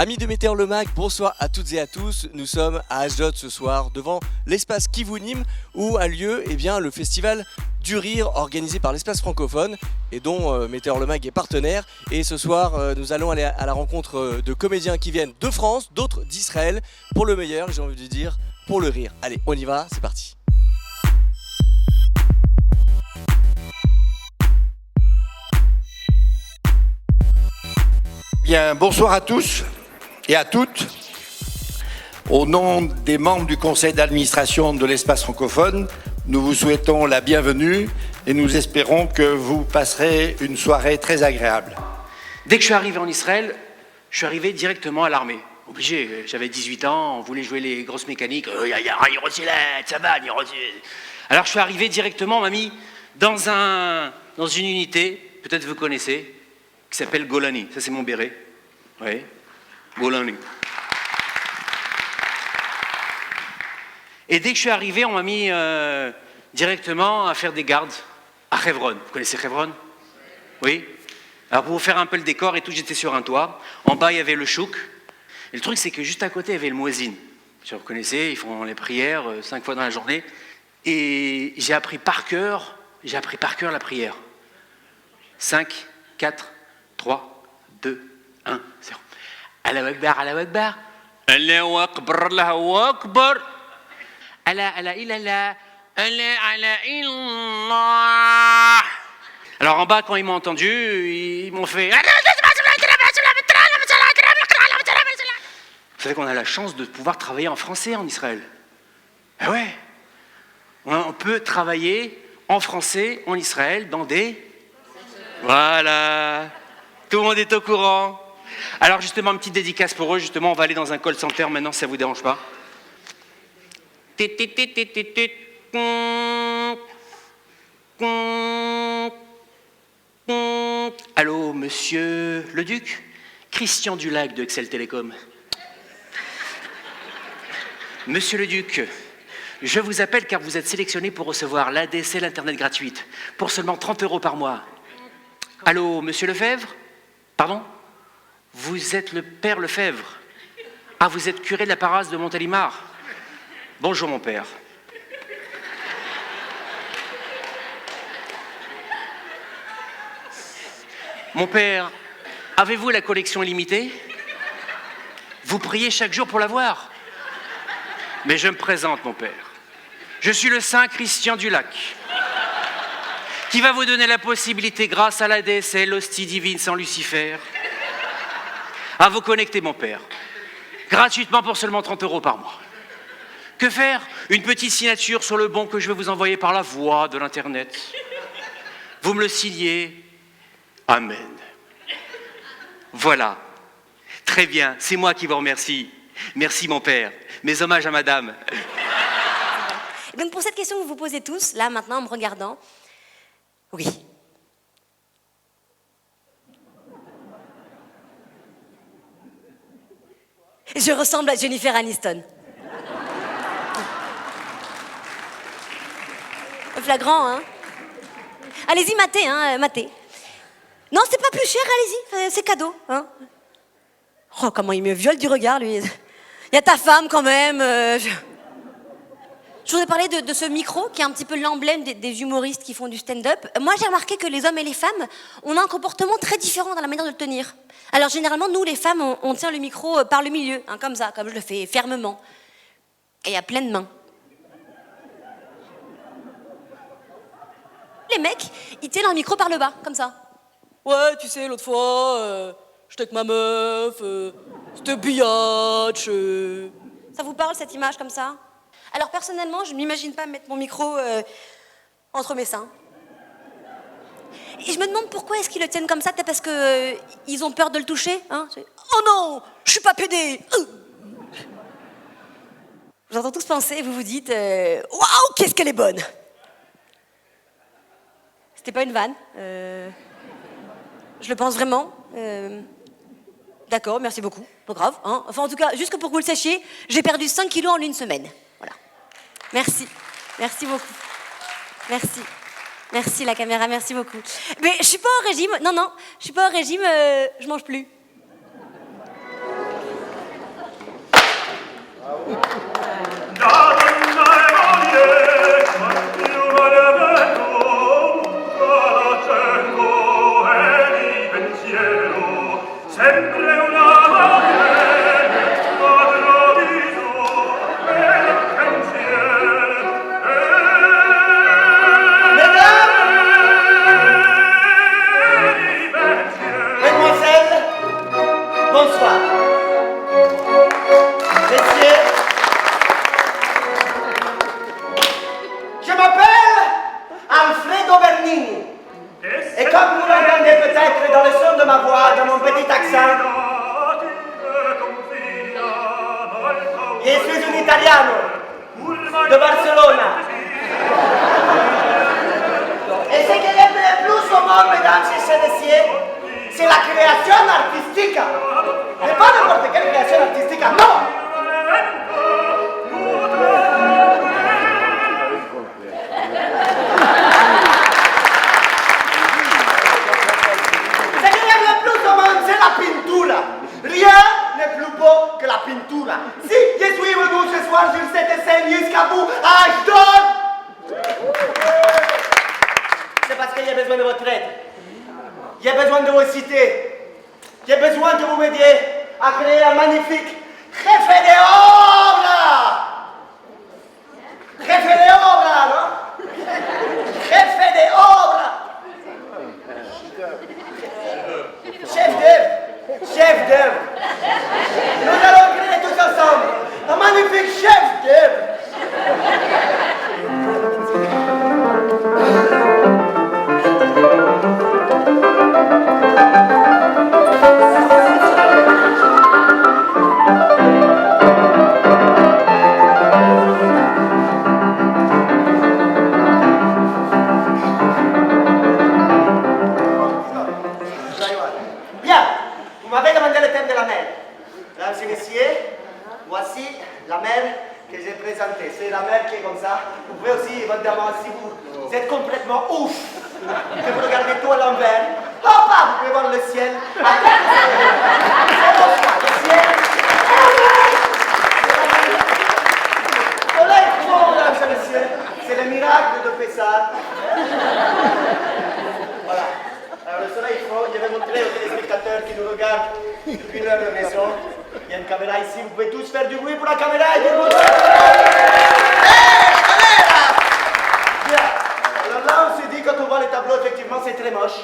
Amis de Météor le Mag, bonsoir à toutes et à tous. Nous sommes à Ashdod ce soir devant l'espace Kivunim où a lieu le festival du rire organisé par l'espace francophone et dont Météor le Mag est partenaire. Et ce soir, nous allons aller à la rencontre de comédiens qui viennent de France, d'autres d'Israël, pour le meilleur, j'ai envie de dire, pour le rire. Allez, on y va, c'est parti. Bien, bonsoir à tous et à toutes. Au nom des membres du conseil d'administration de l'espace francophone, nous vous souhaitons la bienvenue et nous espérons que vous passerez une soirée très agréable. Dès que je suis arrivé en Israël, je suis arrivé directement à l'armée. Obligé, j'avais 18 ans, on voulait jouer les grosses mécaniques. Ça va, alors je suis arrivé directement, on m'a mis dans une unité, peut-être vous connaissez, qui s'appelle Golani. Ça, c'est mon béret. Oui, Golani. Et dès que je suis arrivé, on m'a mis directement à faire des gardes à Hebron. Vous connaissez Hebron? Oui. Alors, pour vous faire un peu le décor et tout, j'étais sur un toit. En bas, il y avait le chouk. Et le truc, c'est que juste à côté, il y avait le muezzin. Vous connaissez, ils font les prières 5 fois dans la journée. Et j'ai appris par cœur la prière. 5, 4, 3, 2, 1, 0. Allahu Akbar, Allahu Akbar. Allahu Akbar, Allahu Akbar. Allah illallah, Allah illallah. Alors en bas, quand ils m'ont entendu, ils m'ont fait... Vous savez qu'on a la chance de pouvoir travailler en français en Israël. Ah ouais. On peut travailler en français en Israël dans des... Voilà. Tout le monde est au courant. Alors justement, une petite dédicace pour eux. Justement, on va aller dans un call center maintenant, si ça ne vous dérange pas. Allô, monsieur le Duc? Christian Dulac de Excel Télécom. Monsieur le Duc, je vous appelle car vous êtes sélectionné pour recevoir l'ADSL Internet gratuite pour seulement 30 € par mois. Allô, monsieur Lefebvre? Pardon? Vous êtes le père Lefebvre? Ah, vous êtes curé de la paroisse de Montélimar? Bonjour, mon père. Mon père, avez-vous la collection illimitée? Vous priez chaque jour pour l'avoir? Mais je me présente, mon père. Je suis le Saint Christian Dulac, qui va vous donner la possibilité, grâce à la DSL, l'hostie divine sans Lucifer, à vous connecter, mon père, gratuitement pour seulement 30 € par mois. Que faire? Une petite signature sur le bon que je vais vous envoyer par la voie de l'Internet. Vous me le signez. Amen. Voilà. Très bien, c'est moi qui vous remercie. Merci, mon père. Mes hommages à madame. Donc pour cette question que vous vous posez tous, là maintenant en me regardant, oui. Je ressemble à Jennifer Aniston. Flagrant, hein? Allez-y, matez. Non, c'est pas plus cher, allez-y, c'est cadeau, hein? Oh, comment il me viole du regard, lui. Il y a ta femme, quand même. Je voudrais parler de ce micro qui est un petit peu l'emblème des humoristes qui font du stand-up. Moi, j'ai remarqué que les hommes et les femmes, on a un comportement très différent dans la manière de le tenir. Alors, généralement, nous, les femmes, on tient le micro par le milieu, hein, comme ça, comme je le fais, fermement. Et à pleine main. Les mecs, ils tiennent leur micro par le bas, comme ça. Ouais, tu sais, l'autre fois, j'étais avec ma meuf, c'était biatch. Ça vous parle, cette image, comme ça? Alors, personnellement, je ne m'imagine pas mettre mon micro entre mes seins. Et je me demande pourquoi est-ce qu'ils le tiennent comme ça, peut-être parce qu'ils ont peur de le toucher, hein? Oh non, je suis pas pédé. Vous entendez tous penser, et vous vous dites, waouh, qu'est-ce qu'elle est bonne. C'était pas une vanne. Je le pense vraiment. D'accord, merci beaucoup. Pas grave. Hein. Enfin, en tout cas, juste que pour que vous le sachiez, j'ai perdu 5 kilos en une semaine. Voilà. Merci. Merci beaucoup. Merci. Merci la caméra, merci beaucoup. Mais je suis pas au régime. Non, je suis pas au régime, je mange plus. de Barcelona. Et ce qui est le plus au monde, mesdames et messieurs, c'est la création artistique. Mais pas n'importe quelle création artistique, non! Ce qui est le plus au monde, c'est la pintura. Rien n'est plus beau que la pintura. Si je suis venu ce soir sur cette scène jusqu'à vous, à Ashdod, c'est parce que j'ai besoin de votre aide. J'ai besoin de vous citer. J'ai besoin que vous m'aidiez à créer un magnifique jefe de obra. Jefe de obra, non? Jefe de obra. Chef d'œuvre. Chef d'œuvre. Nous allons créer tous ensemble un magnifique chef d'œuvre. Bien, vous m'avez demandé le thème de la mer. Mesdames et messieurs, voici la mer que j'ai présentée. C'est la mer qui est comme ça. Vous pouvez aussi, évidemment, si vous êtes complètement ouf, que vous regardez tout à l'envers, hop, vous pouvez voir le ciel. C'est bon, le ciel. Soleil fond, mesdames et messieurs. C'est le miracle de Pessard. Voilà. Alors le soleil fond, je vais montrer aux téléspectateurs qui nous regardent depuis leur maison. Il y a une caméra ici, vous pouvez tous faire du bruit pour la caméra et du bruit. Hey, la caméra! Bien. Alors là, on s'est dit, quand on voit les tableaux, effectivement, c'est très moche.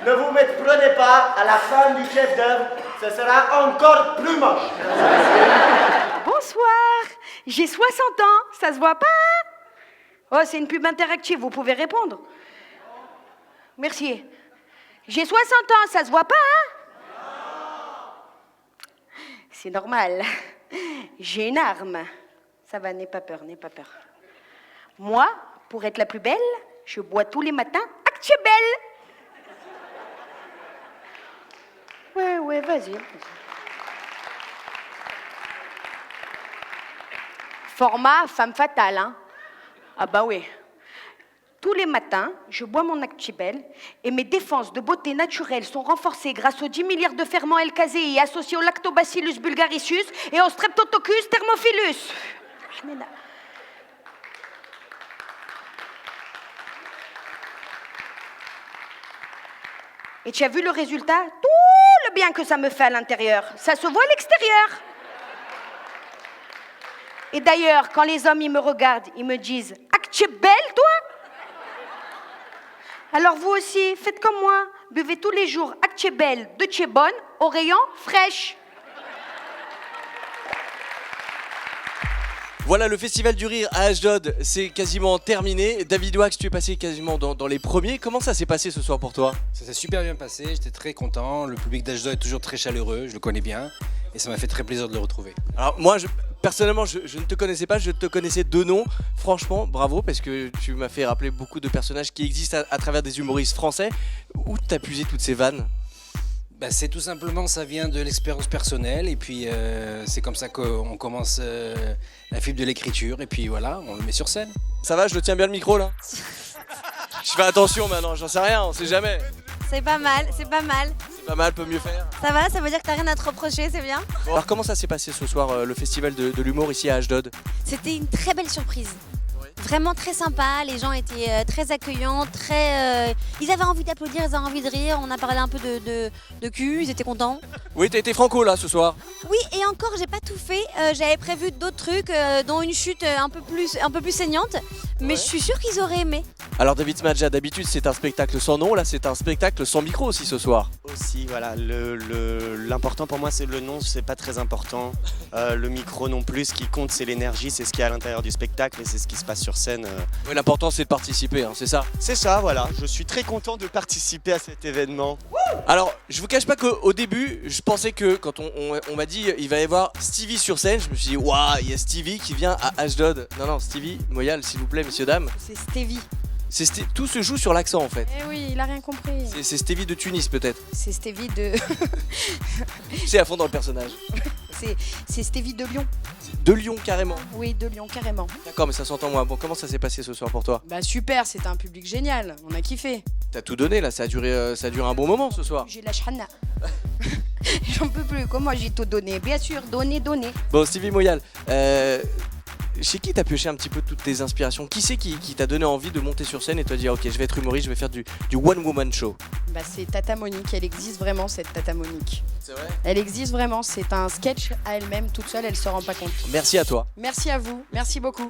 Ne vous prenez pas, à la fin du chef d'œuvre, ce sera encore plus moche. Bonsoir, j'ai 60 ans, ça se voit pas, hein? Oh, c'est une pub interactive, vous pouvez répondre. Merci. J'ai 60 ans, ça se voit pas, hein? C'est normal. J'ai une arme. Ça va, n'aie pas peur, n'aie pas peur. Moi, pour être la plus belle, je bois tous les matins Actiebel. Ouais, vas-y. Format femme fatale, hein? Ah bah oui. Tous les matins, je bois mon Actiebel et mes défenses de beauté naturelle sont renforcées grâce aux 10 milliards de ferments L-casei associés au Lactobacillus bulgaricus et au Streptococcus thermophilus. Et tu as vu le résultat? Tout le bien que ça me fait à l'intérieur. Ça se voit à l'extérieur. Et d'ailleurs, quand les hommes ils me regardent, ils me disent « Actiebel, toi ?» Alors vous aussi, faites comme moi. Buvez tous les jours Actiebel de Tchébonne au rayon fraîche. Voilà, le Festival du Rire à Ashdod, c'est quasiment terminé. David Wax, tu es passé quasiment dans les premiers. Comment ça s'est passé ce soir pour toi? Ça s'est super bien passé, j'étais très content. Le public d'Ashdod est toujours très chaleureux, je le connais bien. Et ça m'a fait très plaisir de le retrouver. Alors moi, personnellement, je ne te connaissais pas, je te connaissais de nom. Franchement, bravo, parce que tu m'as fait rappeler beaucoup de personnages qui existent à travers des humoristes français. Où t'as puisé toutes ces vannes? Bah, c'est tout simplement, ça vient de l'expérience personnelle. Et puis c'est comme ça qu'on commence la fibre de l'écriture. Et puis voilà, on le met sur scène. Ça va, je le tiens bien le micro là? Je fais attention maintenant, j'en sais rien, on sait jamais. C'est pas mal, c'est pas mal. Pas mal, peut mieux faire. Ça va, ça veut dire que t'as rien à te reprocher, c'est bien. Bon, alors comment ça s'est passé ce soir, le festival de l'humour ici à Ashdod? C'était une très belle surprise. Vraiment très sympa, les gens étaient très accueillants, ils avaient envie d'applaudir, ils avaient envie de rire, on a parlé un peu de cul, ils étaient contents. Oui, t'as été franco là ce soir. Oui, et encore, j'ai pas tout fait, j'avais prévu d'autres trucs, dont une chute un peu plus saignante, mais je suis sûre qu'ils auraient aimé. Alors David Smadja, d'habitude c'est un spectacle sans nom, là c'est un spectacle sans micro aussi ce soir. Aussi, voilà, l'important pour moi c'est le nom, c'est pas très important. Le micro non plus, ce qui compte c'est l'énergie, c'est ce qu'il y a à l'intérieur du spectacle et c'est ce qui se passe sur scène. Oui, l'important c'est de participer, hein, c'est ça. C'est ça, voilà, je suis très content de participer à cet événement. Alors, je vous cache pas qu'au début, je pensais que quand on m'a dit il va y avoir Stevie sur scène, je me suis dit waouh, il y a Stevie qui vient à Ashdod. Non, Stevie Moyal, s'il vous plaît, messieurs, dames. C'est Stevie. Tout se joue sur l'accent en fait. Eh oui, il a rien compris. C'est Stevie de Tunis peut-être. C'est Stevie de. C'est à fond dans le personnage. C'est Stevie de Lyon. De Lyon carrément. Oui, de Lyon, carrément. D'accord, mais ça s'entend moins. Bon, comment ça s'est passé ce soir pour toi? Bah super, c'était un public génial, on a kiffé. T'as tout donné là, ça a duré un bon moment ce soir. J'ai la chana. J'en peux plus, comment j'ai tout donné? Bien sûr, donner. Bon, Stevie Moyal, chez qui t'as pioché un petit peu toutes tes inspirations? Qui c'est qui t'a donné envie de monter sur scène et te dire ok, je vais être humoriste, je vais faire du one woman show? Bah c'est Tata Monique, elle existe vraiment cette Tata Monique. C'est vrai. Elle existe vraiment, c'est un sketch à elle-même, toute seule, elle se rend pas compte. Merci à toi. Merci à vous, merci beaucoup.